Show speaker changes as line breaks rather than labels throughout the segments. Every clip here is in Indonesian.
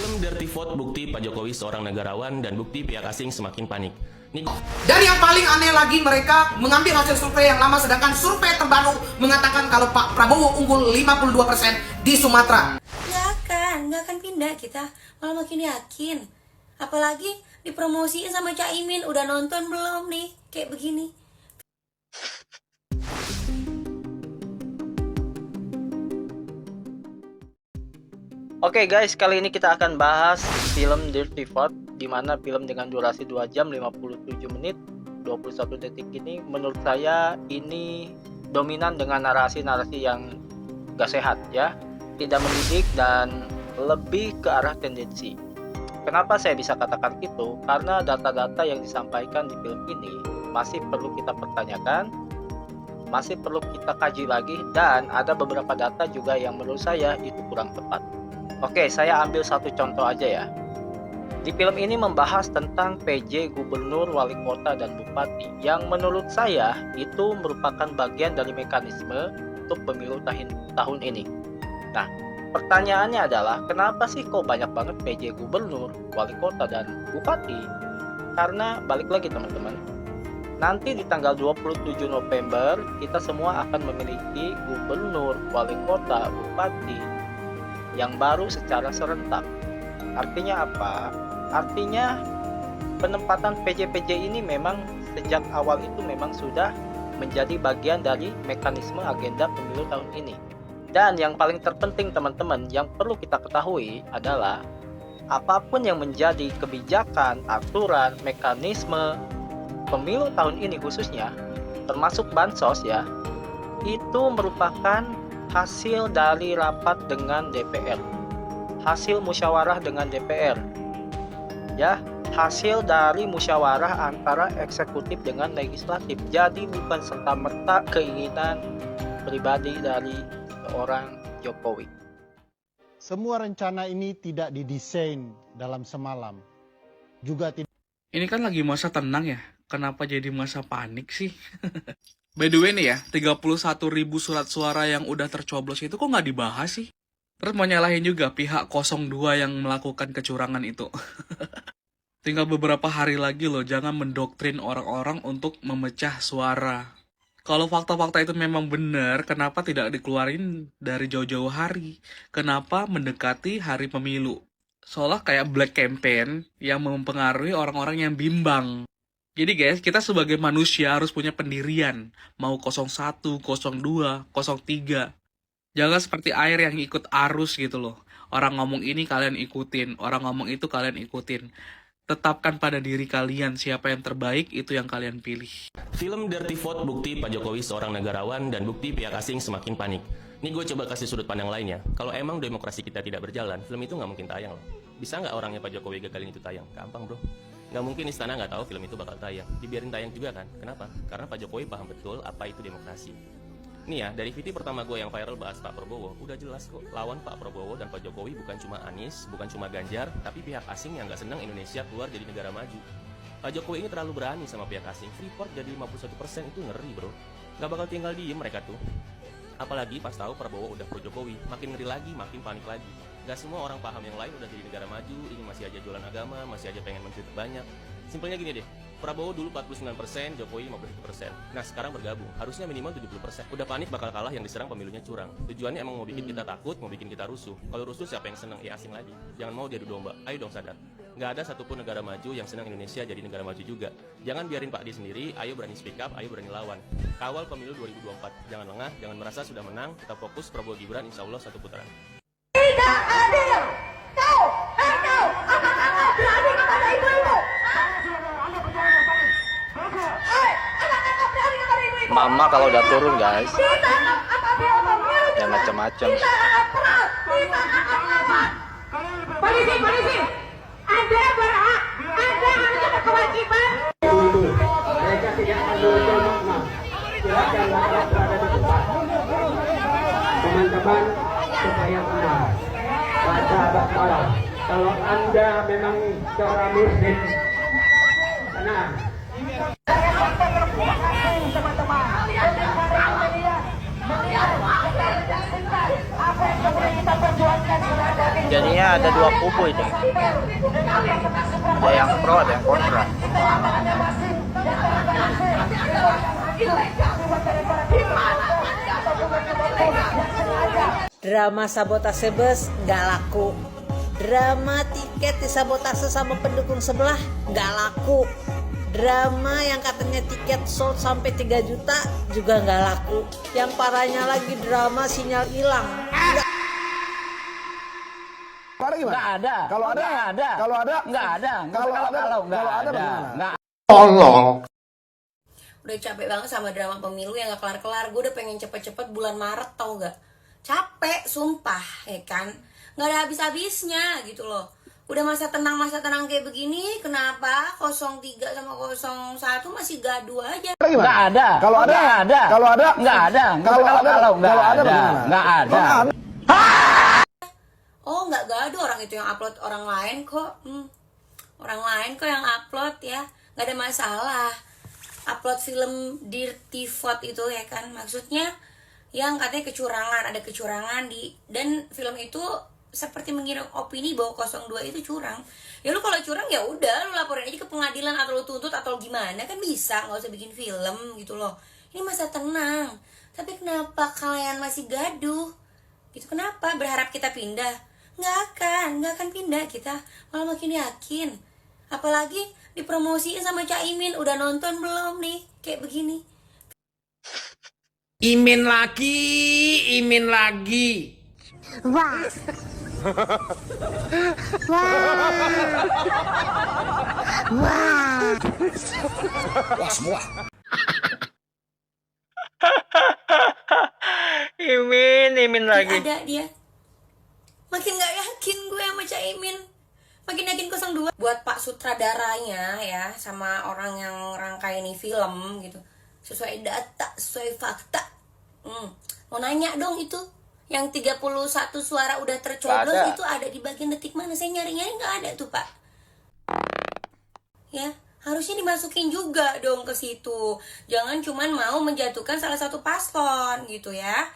Film Dirty Vote bukti Pak Jokowi seorang negarawan dan bukti pihak asing semakin panik.
Dan yang paling aneh lagi, mereka mengambil hasil survei yang lama, sedangkan survei terbaru mengatakan kalau Pak Prabowo unggul 52% di Sumatera.
Nggak akan pindah kita, malah makin yakin. Apalagi dipromosiin sama Cak Imin, udah nonton belum nih kayak begini?
Oke guys, kali ini kita akan bahas film Dirty Vote, di mana film dengan durasi 2 jam 57 menit 21 detik ini menurut saya ini dominan dengan narasi-narasi yang gak sehat ya, tidak mendidik dan lebih ke arah tendensi. Kenapa saya bisa katakan itu? Karena data-data yang disampaikan di film ini masih perlu kita pertanyakan, masih perlu kita kaji lagi, dan ada beberapa data juga yang menurut saya itu kurang tepat. Oke, saya ambil satu contoh aja ya. Di film ini membahas tentang PJ, gubernur, wali kota, dan bupati, yang menurut saya itu merupakan bagian dari mekanisme untuk pemilu tahun ini. Nah, pertanyaannya adalah kenapa sih kok banyak banget PJ, gubernur, wali kota, dan bupati? Karena balik lagi teman-teman, nanti di tanggal 27 November kita semua akan memiliki gubernur, wali kota, bupati yang baru secara serentak. Artinya apa? Artinya penempatan PJ-PJ ini memang sejak awal itu memang sudah menjadi bagian dari mekanisme agenda pemilu tahun ini. Dan yang paling terpenting teman-teman, yang perlu kita ketahui adalah apapun yang menjadi kebijakan, aturan, mekanisme pemilu tahun ini khususnya, termasuk bansos ya, itu merupakan hasil dari rapat dengan DPR, hasil musyawarah dengan DPR, ya, hasil dari musyawarah antara eksekutif dengan legislatif. Jadi bukan serta-merta keinginan pribadi dari seorang Jokowi.
Semua rencana ini tidak didesain dalam semalam. Juga tidak.
Ini kan lagi masa tenang ya, kenapa jadi masa panik sih? By the way nih ya, 31.000 surat suara yang udah tercoblos itu kok nggak dibahas sih? Terus mau nyalahin juga pihak 02 yang melakukan kecurangan itu. Tinggal beberapa hari lagi loh, jangan mendoktrin orang-orang untuk memecah suara. Kalau fakta-fakta itu memang benar, kenapa tidak dikeluarin dari jauh-jauh hari? Kenapa mendekati hari pemilu? Seolah kayak black campaign yang mempengaruhi orang-orang yang bimbang. Jadi guys, kita sebagai manusia harus punya pendirian. Mau 01, 02, 03. Jangan seperti air yang ikut arus gitu loh. Orang ngomong ini kalian ikutin, orang ngomong itu kalian ikutin. Tetapkan pada diri kalian siapa yang terbaik, itu yang kalian pilih.
Film Dirty Vote bukti Pak Jokowi seorang negarawan dan bukti pihak asing semakin panik. Ini gue coba kasih sudut pandang lainnya. Kalau emang demokrasi kita tidak berjalan, film itu nggak mungkin tayang loh. Bisa nggak orangnya Pak Jokowi gagalin itu tayang? Gampang bro. Nggak mungkin istana nggak tahu film itu bakal tayang. Dibiarin tayang juga kan? Kenapa? Karena Pak Jokowi paham betul apa itu demokrasi. Nih ya, dari video pertama gue yang viral bahas Pak Prabowo, udah jelas kok lawan Pak Prabowo dan Pak Jokowi bukan cuma Anies, bukan cuma Ganjar, tapi pihak asing yang nggak senang Indonesia keluar jadi negara maju. Pak Jokowi ini terlalu berani sama pihak asing. Freeport jadi 51% itu ngeri bro. Nggak bakal tinggal diem mereka tuh. Apalagi pas tahu Prabowo udah pro Jokowi, makin ngeri lagi, makin panik lagi. Gak semua orang paham yang lain udah jadi negara maju, ini masih aja jualan agama, masih aja pengen menteri banyak. Simpelnya gini deh, Prabowo dulu 49%, Jokowi 51%. Nah sekarang bergabung, harusnya minimal 70%. Udah panik bakal kalah yang diserang pemilunya curang. Tujuannya emang mau bikin kita takut, mau bikin kita rusuh. Kalau rusuh siapa yang seneng? Ya asing lagi. Jangan mau diadu domba, ayo dong sadar. Gak ada satupun negara maju yang senang Indonesia jadi negara maju juga. Jangan biarin Pak D sendiri, ayo berani speak up, ayo berani lawan. Kawal pemilu 2024, jangan lengah, jangan merasa sudah menang, kita fokus Prabowo Gibran, insya Allah satu putaran.
Tidak adil! Kau! Anak-anak berani kepada ibu-ibu!
Mama kalau udah turun guys, ya macam-macam.
Polisi! Anda berhak! Anda harus ada kewajiban!
Mereka tidak menurutkan makna. Silakan rakyat berada di tempat. Teman-teman, supaya tenang. Sahabat malam, kalau Anda memang seorang muslim, tenang.
Teman-teman, melihat apa yang kita perjuangkan berada di
Jadinya ada dua kubu ini. Ada yang pro, ada yang kontra.
Drama sabotase bus nggak laku. Drama tiket disabotase sama pendukung sebelah nggak laku. Drama yang katanya tiket sold sampai 3 juta juga nggak laku. Yang parahnya lagi drama sinyal hilang.
Nggak ada. Kalau ada, nggak ada. Kalau ada, nggak ada. Kalau ada, bagaimana?
Udah capek banget sama drama pemilu yang gak kelar-kelar. Gue udah pengen cepet-cepet bulan Maret, tau gak? Capek, sumpah, ya kan? Gak ada habis-habisnya gitu loh. Udah masa tenang kayak begini, kenapa 03 sama 01 masih gaduh aja?
Nggak ada. Kalau ada, nggak ada. Kalau ada, nggak ada. Kalau ada, bagaimana? Nggak ada.
Oh, nggak gaduh, orang itu yang upload orang lain kok. Orang lain kok yang upload ya. Gak ada masalah. Upload film Dirty Vote itu ya kan, maksudnya yang katanya kecurangan, ada kecurangan dan film itu seperti mengirim opini bahwa 02 itu curang. Ya lu kalau curang ya udah lu laporin aja ke pengadilan atau lu tuntut atau gimana kan bisa, nggak usah bikin film gitu loh. Ini masa tenang. Tapi kenapa kalian masih gaduh? Gitu, kenapa? Berharap kita pindah? Nggak akan pindah kita, malah makin yakin. Apalagi dipromosiin sama Caimin. Udah nonton belum nih kayak begini?
Imin lagi.
Wah.
Wah, semua.
Imin lagi.
Ada dia. Makin gak yakin gue sama Caimin. Makin yakin 02. Buat Pak sutradaranya ya, sama orang yang rangkai ini film gitu, sesuai data, sesuai fakta. Mau nanya dong itu, yang 31 suara udah tercoblos itu ada di bagian detik mana? Saya nyari-nyari nggak ada tuh Pak. Ya, harusnya dimasukin juga dong ke situ. Jangan cuman mau menjatuhkan salah satu paslon gitu ya.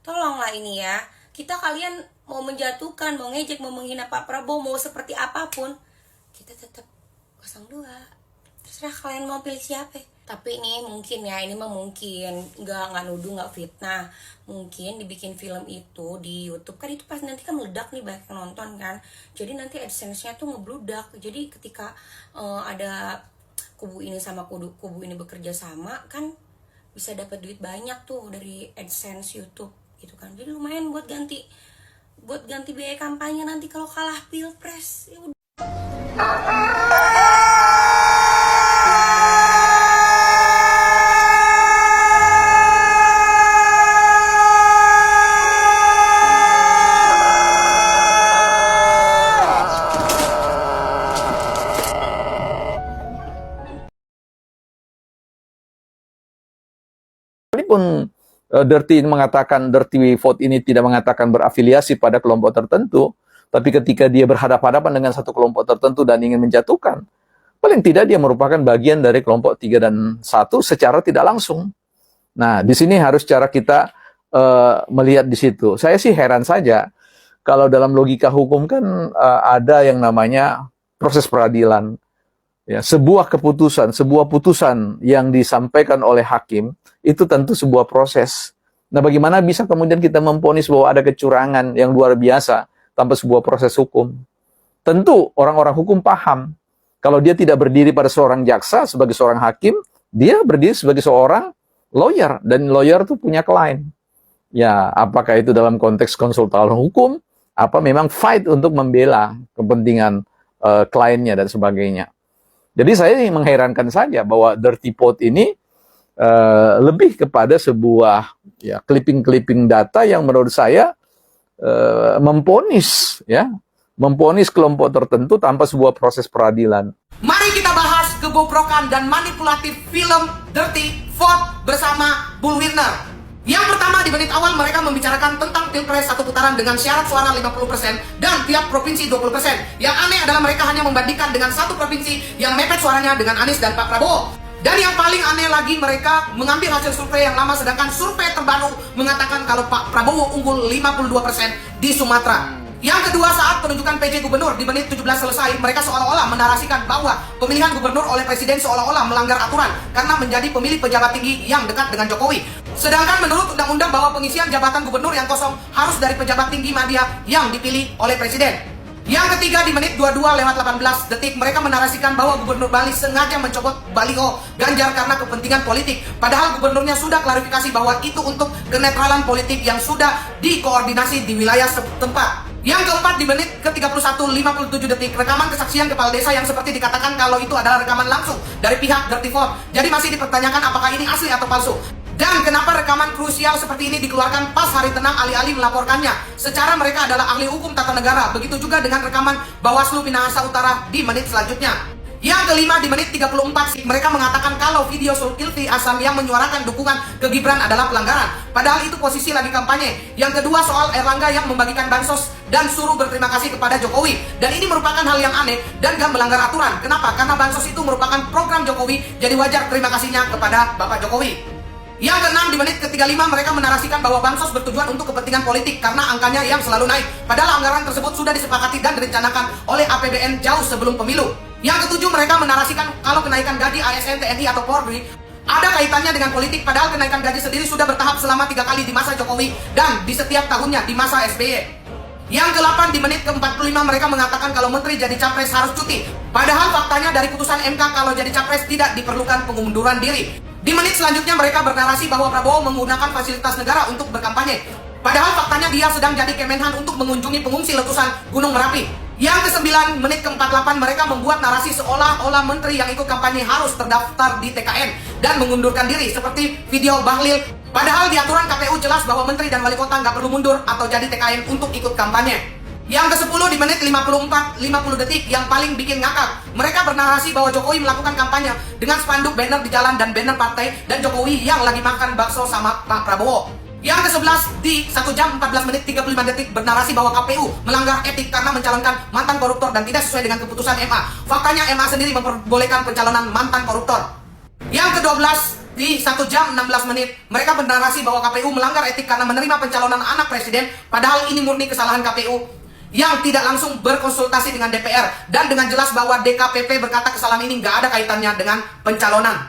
Tolonglah ini ya. Kita kalian mau menjatuhkan, mau ngejek, mau menghina Pak Prabowo, mau seperti apapun, kita tetap 02. Terserah kalian mau pilih siapa. Tapi ini mungkin ya, ini mah mungkin nggak nuduh, nggak fitnah. Mungkin dibikin film itu di YouTube kan itu pas nanti kan meledak nih, banyak yang nonton kan. Jadi nanti AdSense-nya tuh ngebludak. Jadi ketika ada kubu ini sama kubu ini bekerja sama kan bisa dapat duit banyak tuh dari AdSense YouTube gitu kan. Jadi lumayan buat ganti biaya kampanye nanti kalau kalah pilpres. Ya udah.
Sekalipun Dirty Vote ini tidak mengatakan berafiliasi pada kelompok tertentu, tapi ketika dia berhadapan-hadapan dengan satu kelompok tertentu dan ingin menjatuhkan, paling tidak dia merupakan bagian dari kelompok 3 dan 1 secara tidak langsung. Nah, di sini harus cara kita melihat di situ. Saya sih heran saja, kalau dalam logika hukum kan ada yang namanya proses peradilan. Ya, sebuah putusan yang disampaikan oleh hakim, itu tentu sebuah proses. Nah, bagaimana bisa kemudian kita memvonis bahwa ada kecurangan yang luar biasa tanpa sebuah proses hukum? Tentu orang-orang hukum paham, kalau dia tidak berdiri pada seorang jaksa sebagai seorang hakim, dia berdiri sebagai seorang lawyer, dan lawyer itu punya klien. Ya, apakah itu dalam konteks konsultan hukum, apa memang fight untuk membela kepentingan kliennya dan sebagainya. Jadi saya mengherankan saja bahwa Dirty Vote ini lebih kepada sebuah ya clipping data yang menurut saya memponis kelompok tertentu tanpa sebuah proses peradilan.
Mari kita bahas kebobrokan dan manipulatif film Dirty Vote bersama Bull Winner. Yang pertama, di menit awal mereka membicarakan tentang pilpres satu putaran dengan syarat suara 50% dan tiap provinsi 20%. Yang aneh adalah mereka hanya membandingkan dengan satu provinsi yang mepet suaranya dengan Anies dan Pak Prabowo. Dan yang paling aneh lagi, mereka mengambil hasil survei yang lama, sedangkan survei terbaru mengatakan kalau Pak Prabowo unggul 52% di Sumatera. Yang kedua, saat penunjukan PJ Gubernur di menit 17 selesai, mereka seolah-olah menarasikan bahwa pemilihan gubernur oleh presiden seolah-olah melanggar aturan karena menjadi pemilih pejabat tinggi yang dekat dengan Jokowi. Sedangkan menurut undang-undang bahwa pengisian jabatan gubernur yang kosong harus dari pejabat tinggi media yang dipilih oleh presiden. Yang ketiga, di menit 22:18 detik, mereka menarasikan bahwa Gubernur Bali sengaja mencopot baliho Ganjar karena kepentingan politik. Padahal gubernurnya sudah klarifikasi bahwa itu untuk kenetralan politik yang sudah dikoordinasi di wilayah setempat. Yang keempat, di menit ke-31:57 detik, rekaman kesaksian kepala desa yang seperti dikatakan kalau itu adalah rekaman langsung dari pihak Dirty Vote. Jadi masih dipertanyakan apakah ini asli atau palsu. Dan kenapa rekaman krusial seperti ini dikeluarkan pas hari tenang alih-alih melaporkannya? Secara mereka adalah ahli hukum tata negara. Begitu juga dengan rekaman Bawaslu Minahasa Utara di menit selanjutnya. Yang kelima, di menit 34, mereka mengatakan kalau video Zulkifli Hasan yang menyuarakan dukungan ke Gibran adalah pelanggaran. Padahal itu posisi lagi kampanye. Yang kedua, soal Erlangga yang membagikan bansos dan suruh berterima kasih kepada Jokowi. Dan ini merupakan hal yang aneh dan gak melanggar aturan. Kenapa? Karena bansos itu merupakan program Jokowi, jadi wajar terima kasihnya kepada Bapak Jokowi. Yang keenam, di menit ke-35, mereka menarasikan bahwa bansos bertujuan untuk kepentingan politik karena angkanya yang selalu naik. Padahal anggaran tersebut sudah disepakati dan direncanakan oleh APBN jauh sebelum pemilu. Yang ketujuh, mereka menarasikan kalau kenaikan gaji ASN, TNI, atau Polri ada kaitannya dengan politik, padahal kenaikan gaji sendiri sudah bertahap selama 3 kali di masa Jokowi dan di setiap tahunnya di masa SBY. Yang ke-8, di menit ke-45, mereka mengatakan kalau menteri jadi capres harus cuti. Padahal faktanya dari putusan MK kalau jadi capres tidak diperlukan pengunduran diri. Di menit selanjutnya mereka bernarasi bahwa Prabowo menggunakan fasilitas negara untuk berkampanye. Padahal faktanya dia sedang jadi Kemenhan untuk mengunjungi pengungsi letusan Gunung Merapi. Yang ke-9, menit ke-48, mereka membuat narasi seolah-olah menteri yang ikut kampanye harus terdaftar di TKN dan mengundurkan diri seperti video Bahlil. Padahal di aturan KPU jelas bahwa menteri dan wali kota nggak perlu mundur atau jadi TKN untuk ikut kampanye. Yang ke-10, di menit 54:50 detik, yang paling bikin ngakak, mereka bernarasi bahwa Jokowi melakukan kampanye dengan spanduk, banner di jalan dan banner partai, dan Jokowi yang lagi makan bakso sama Pak Prabowo. Yang ke-11, di 1 jam 14 menit 35 detik, bernarasi bahwa KPU melanggar etik karena mencalonkan mantan koruptor dan tidak sesuai dengan keputusan MA. Faktanya MA sendiri memperbolehkan pencalonan mantan koruptor. Yang ke-12, di 1 jam 16 menit, mereka bernarasi bahwa KPU melanggar etik karena menerima pencalonan anak presiden, padahal ini murni kesalahan KPU yang tidak langsung berkonsultasi dengan DPR, dan dengan jelas bahwa DKPP berkata kesalahan ini nggak ada kaitannya dengan pencalonan.